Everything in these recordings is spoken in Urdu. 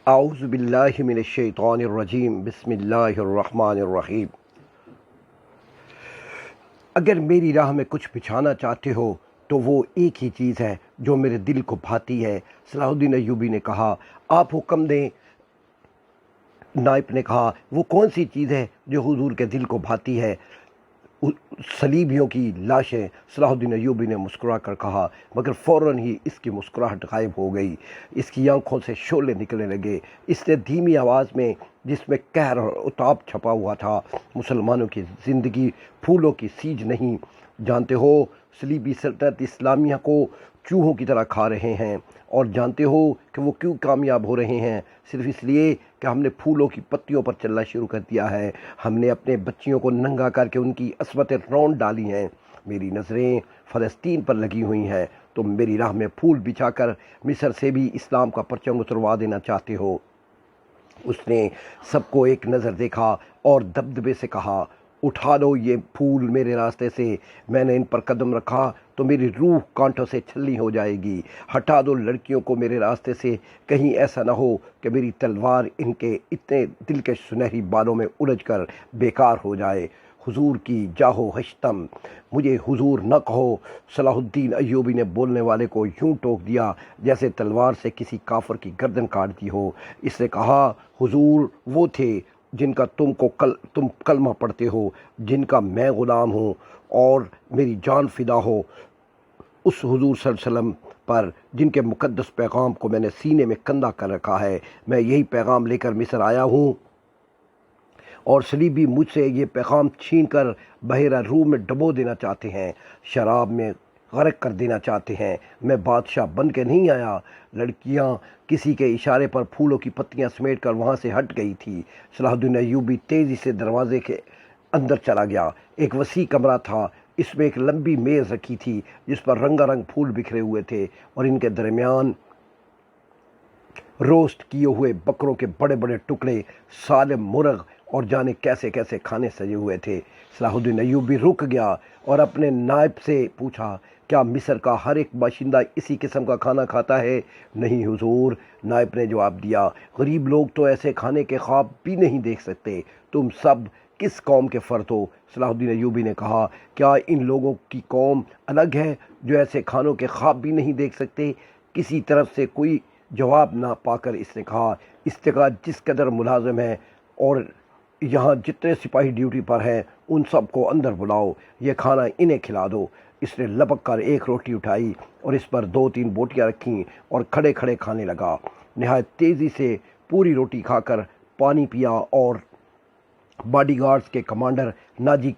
اعوذ باللہ من الشیطان الرجیم بسم اللہ الرحمن الرحیم۔ اگر میری راہ میں کچھ بچھانا چاہتے ہو تو وہ ایک ہی چیز ہے جو میرے دل کو بھاتی ہے۔ صلاح الدین ایوبی نے کہا، آپ حکم دیں۔ نائب نے کہا، وہ کون سی چیز ہے جو حضور کے دل کو بھاتی ہے؟ صلیبیوں کی لاشیں۔ صلاح الدین ایوبی نے مسکرا کر کہا، مگر فوراً ہی اس کی مسکراہٹ غائب ہو گئی، اس کی آنکھوں سے شعلے نکلنے لگے۔ اس نے دھیمی آواز میں، جس میں قہر اور عتاب چھپا ہوا تھا، مسلمانوں کی زندگی پھولوں کی سیج نہیں، جانتے ہو صلیبی سلطنت اسلامیہ کو چوہوں کی طرح کھا رہے ہیں، اور جانتے ہو کہ وہ کیوں کامیاب ہو رہے ہیں؟ صرف اس لیے کہ ہم نے پھولوں کی پتیوں پر چلنا شروع کر دیا ہے۔ ہم نے اپنے بچیوں کو ننگا کر کے ان کی عصمتیں رونڈ ڈالی ہیں۔ میری نظریں فلسطین پر لگی ہوئی ہیں، تم میری راہ میں پھول بچھا کر مصر سے بھی اسلام کا پرچم اتروا دینا چاہتے ہو۔ اس نے سب کو ایک نظر دیکھا اور دبدبے سے کہا، اٹھا دو یہ پھول میرے راستے سے، میں نے ان پر قدم رکھا تو میری روح کانٹوں سے چھلنی ہو جائے گی۔ ہٹا دو لڑکیوں کو میرے راستے سے، کہیں ایسا نہ ہو کہ میری تلوار ان کے اتنے دلکش سنہری بالوں میں الجھ کر بیکار ہو جائے۔ حضور کی جاہو ہشتم، مجھے حضور نہ کہو۔ صلاح الدین ایوبی نے بولنے والے کو یوں ٹوک دیا جیسے تلوار سے کسی کافر کی گردن کاٹ دی ہو۔ اس نے کہا، حضور وہ تھے جن کا تم کلمہ پڑھتے ہو، جن کا میں غلام ہوں اور میری جان فدا ہو اس حضور صلی اللہ علیہ وسلم پر جن کے مقدس پیغام کو میں نے سینے میں کندہ کر رکھا ہے۔ میں یہی پیغام لے کر مصر آیا ہوں، اور صلیبی مجھ سے یہ پیغام چھین کر بحیرہ روم میں ڈبو دینا چاہتے ہیں، شراب میں غرق کر دینا چاہتے ہیں۔ میں بادشاہ بن کے نہیں آیا۔ لڑکیاں کسی کے اشارے پر پھولوں کی پتیاں سمیٹ کر وہاں سے ہٹ گئی تھی۔ صلاح الدین ایوبی تیزی سے دروازے کے اندر چلا گیا۔ ایک وسیع کمرہ تھا، اس میں ایک لمبی میز رکھی تھی جس پر رنگا رنگ پھول بکھرے ہوئے تھے، اور ان کے درمیان روسٹ کیے ہوئے بکروں کے بڑے بڑے ٹکڑے، سالم مرغ اور جانے کیسے کیسے کھانے سجے ہوئے تھے۔ صلاح الدین ایوبی رک گیا اور اپنے نائب سے پوچھا، کیا مصر کا ہر ایک باشندہ اسی قسم کا کھانا کھاتا ہے؟ نہیں حضور، نائب نے جواب دیا، غریب لوگ تو ایسے کھانے کے خواب بھی نہیں دیکھ سکتے۔ تم سب کس قوم کے فرد ہو؟ صلاح الدین ایوبی نے کہا، کیا ان لوگوں کی قوم الگ ہے جو ایسے کھانوں کے خواب بھی نہیں دیکھ سکتے؟ کسی طرف سے کوئی جواب نہ پا کر اس نے کہا، اس جگہ جس قدر ملازم ہیں اور یہاں جتنے سپاہی ڈیوٹی پر ہیں ان سب کو اندر بلاؤ، یہ کھانا انہیں کھلا دو۔ اس نے لپک کر ایک روٹی اٹھائی اور اس پر 2-3 بوٹیاں رکھیں اور کھڑے کھڑے کھانے لگا۔ نہایت تیزی سے پوری روٹی کھا کر پانی پیا اور باڈی گارڈز کے کمانڈر ناجی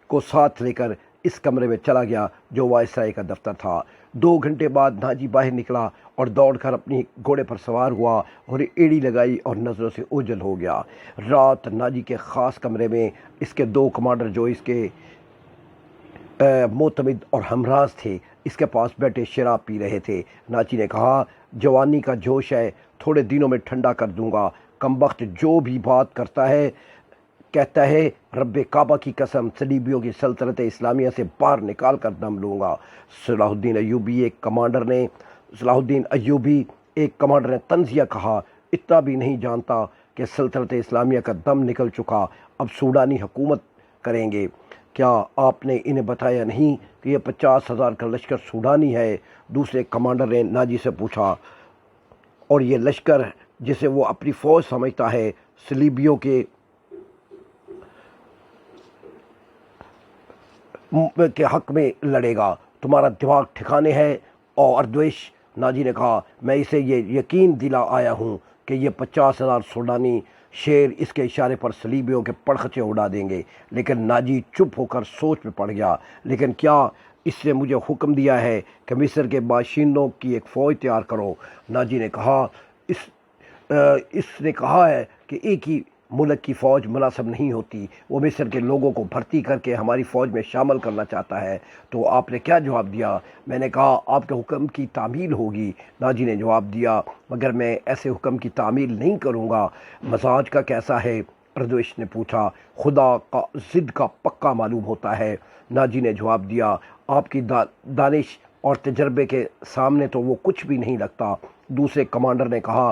کو ساتھ لے کر اس کمرے میں چلا گیا جو وائسرائے کا دفتر تھا۔ 2 گھنٹے بعد ناجی باہر نکلا اور دوڑ کر اپنی گھوڑے پر سوار ہوا اور ایڑی لگائی اور نظروں سے اوجھل ہو گیا۔ رات ناجی کے خاص کمرے میں اس کے 2 کمانڈر جو اس کے معتمد اور ہمراز تھے اس کے پاس بیٹھے شراب پی رہے تھے۔ ناجی نے کہا، جوانی کا جوش ہے، تھوڑے دنوں میں ٹھنڈا کر دوں گا۔ کمبخت جو بھی بات کرتا ہے کہتا ہے، رب کعبہ کی قسم، صلیبیوں کی سلطنت اسلامیہ سے باہر نکال کر دم لوں گا۔ صلاح الدین ایک کمانڈر نے طنزیہ کہا، اتنا بھی نہیں جانتا کہ سلطنت اسلامیہ کا دم نکل چکا، اب سوڈانی حکومت کریں گے۔ کیا آپ نے انہیں بتایا نہیں کہ یہ 50,000 کا لشکر سوڈانی ہے؟ دوسرے کمانڈر نے ناجی سے پوچھا، اور یہ لشکر جسے وہ اپنی فوج سمجھتا ہے صلیبیوں کے حق میں لڑے گا، تمہارا دماغ ٹھکانے ہے؟ اور اردویش، ناجی نے کہا، میں اسے یہ یقین دلا آیا ہوں کہ یہ 50,000 سوڈانی شیر اس کے اشارے پر صلیبیوں کے پڑخچے اڑا دیں گے۔ لیکن ناجی چپ ہو کر سوچ میں پڑ گیا، لیکن کیا اس نے مجھے حکم دیا ہے کہ مصر کے باشندوں کی ایک فوج تیار کرو؟ ناجی نے کہا، اس نے کہا ہے کہ ایک ہی ملک کی فوج مناسب نہیں ہوتی، وہ مصر کے لوگوں کو بھرتی کر کے ہماری فوج میں شامل کرنا چاہتا ہے۔ تو آپ نے کیا جواب دیا؟ میں نے کہا، آپ کے حکم کی تعمیل ہوگی۔ ناجی نے جواب دیا، مگر میں ایسے حکم کی تعمیل نہیں کروں گا۔ مزاج کا کیسا ہے؟ اردویش نے پوچھا۔ خدا کا ضد کا پکا معلوم ہوتا ہے، ناجی نے جواب دیا، آپ کی دانش اور تجربے کے سامنے تو وہ کچھ بھی نہیں لگتا۔ دوسرے کمانڈر نے کہا،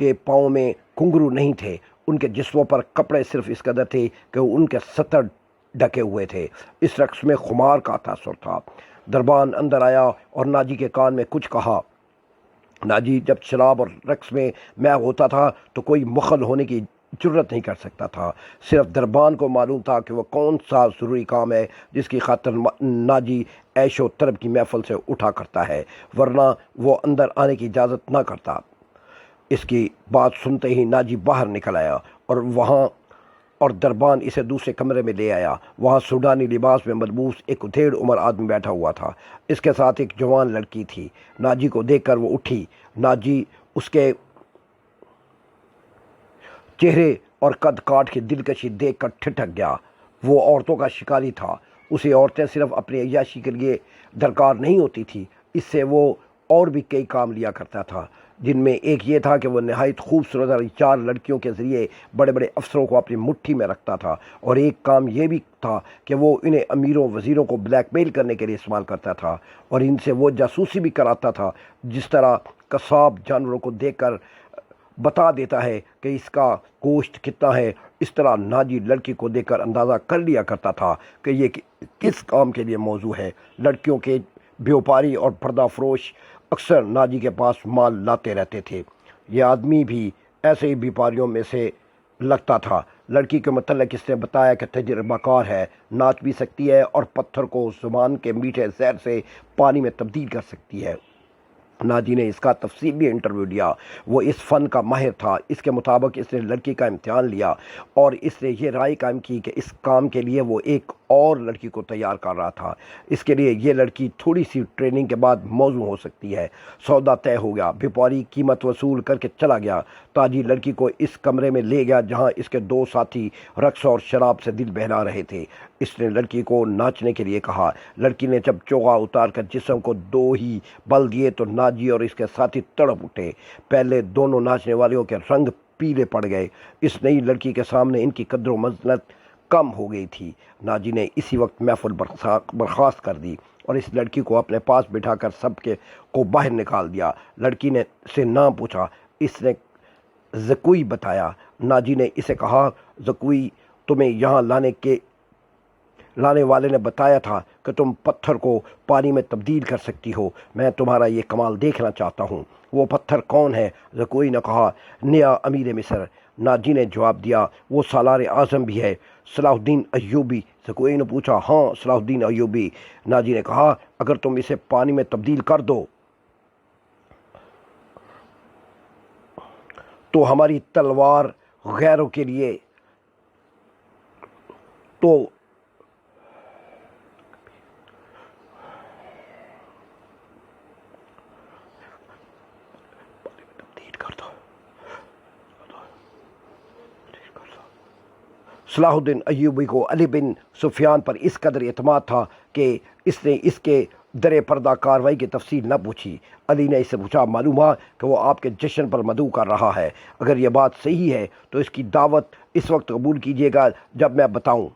کے پاؤں میں گھنگرو نہیں تھے، ان کے جسموں پر کپڑے صرف اس قدر تھے کہ ان کے سطر ڈھکے ہوئے تھے۔ اس رقص میں خمار کا تاثر تھا۔ دربان اندر آیا اور ناجی کے کان میں کچھ کہا۔ ناجی جب شراب اور رقص میں محو ہوتا تھا تو کوئی مخل ہونے کی جرت نہیں کر سکتا تھا۔ صرف دربان کو معلوم تھا کہ وہ کون سا ضروری کام ہے جس کی خاطر ناجی عیش و طرب کی محفل سے اٹھا کرتا ہے، ورنہ وہ اندر آنے کی اجازت نہ کرتا۔ اس کی بات سنتے ہی ناجی باہر نکل آیا اور دربان اسے دوسرے کمرے میں لے آیا۔ وہاں سوڈانی لباس میں ملبوس ایک ادھیڑ عمر آدمی بیٹھا ہوا تھا۔ اس کے ساتھ ایک جوان لڑکی تھی۔ ناجی کو دیکھ کر وہ اٹھی۔ ناجی اس کے چہرے اور قد کاٹ کی دلکشی دیکھ کر ٹھٹک گیا۔ وہ عورتوں کا شکاری تھا۔ اسے عورتیں صرف اپنی عیاشی کے لیے درکار نہیں ہوتی تھی، اس سے وہ اور بھی کئی کام لیا کرتا تھا، جن میں ایک یہ تھا کہ وہ نہایت خوبصورت اور 4 لڑکیوں کے ذریعے بڑے بڑے افسروں کو اپنی مٹھی میں رکھتا تھا، اور ایک کام یہ بھی تھا کہ وہ انہیں امیروں وزیروں کو بلیک میل کرنے کے لیے استعمال کرتا تھا، اور ان سے وہ جاسوسی بھی کراتا تھا۔ جس طرح قصاب جانوروں کو دیکھ کر بتا دیتا ہے کہ اس کا گوشت کتنا ہے، اس طرح ناجی لڑکی کو دیکھ کر اندازہ کر لیا کرتا تھا کہ یہ کس کام کے لیے موزوں ہے۔ لڑکیوں کے بیوپاری اور پردہ فروش اکثر ناجی کے پاس مال لاتے رہتے تھے۔ یہ آدمی بھی ایسے ہی بیوپاریوں میں سے لگتا تھا۔ لڑکی کے متعلق اس نے بتایا کہ تجربہ کار ہے، ناچ بھی سکتی ہے اور پتھر کو زبان کے میٹھے زہر سے پانی میں تبدیل کر سکتی ہے۔ ناجی نے اس کا تفصیلی انٹرویو لیا۔ وہ اس فن کا ماہر تھا۔ اس کے مطابق اس نے لڑکی کا امتحان لیا اور اس نے یہ رائے قائم کی کہ اس کام کے لیے وہ ایک اور لڑکی کو تیار کر رہا تھا۔ اس کے لیے یہ لڑکی تھوڑی سی ٹریننگ کے بعد موزوں ہو سکتی ہے۔ سودا طے ہو گیا۔ بیوپاری قیمت وصول کر کے چلا گیا۔ تاجی لڑکی کو اس کمرے میں لے گیا جہاں اس کے 2 ساتھی رقص اور شراب سے دل بہلا رہے تھے۔ اس نے لڑکی کو ناچنے کے لیے کہا۔ لڑکی نے جب چوغا اتار کر جسم کو 2 ہی بل دیے تو ناجی اور اس کے ساتھی تڑپ اٹھے۔ پہلے دونوں ناچنے والوں کے رنگ پیلے پڑ گئے۔ اس نئی لڑکی کے سامنے ان کی قدر و منزلت کم ہو گئی تھی۔ ناجی نے اسی وقت محفل برخاست کر دی اور اس لڑکی کو اپنے پاس بٹھا کر سب کو باہر نکال دیا۔ لڑکی نے سے نام پوچھا۔ اس نے زکوئی بتایا۔ ناجی نے اسے کہا، زکوئی، تمہیں یہاں لانے والے نے بتایا تھا کہ تم پتھر کو پانی میں تبدیل کر سکتی ہو۔ میں تمہارا یہ کمال دیکھنا چاہتا ہوں۔ وہ پتھر کون ہے؟ زکوئی نے کہا، نیا امیر مصر۔ ناجی نے جواب دیا، وہ سالار اعظم بھی ہے، صلاح الدین ایوبی۔ زکوئی نے پوچھا، ہاں، صلاح الدین ایوبی۔ ناجی نے کہا، اگر تم اسے پانی میں تبدیل کر دو تو ہماری تلوار غیروں کے لیے صلاح الدین ایوبی کو علی بن سفیان پر اس قدر اعتماد تھا کہ اس نے اس کے در پردہ کاروائی کی تفصیل نہ پوچھی۔ علی نے اس سے پوچھا، معلوم ہوا کہ وہ آپ کے جشن پر مدعو کر رہا ہے؟ اگر یہ بات صحیح ہے تو اس کی دعوت اس وقت قبول کیجیے گا جب میں بتاؤں۔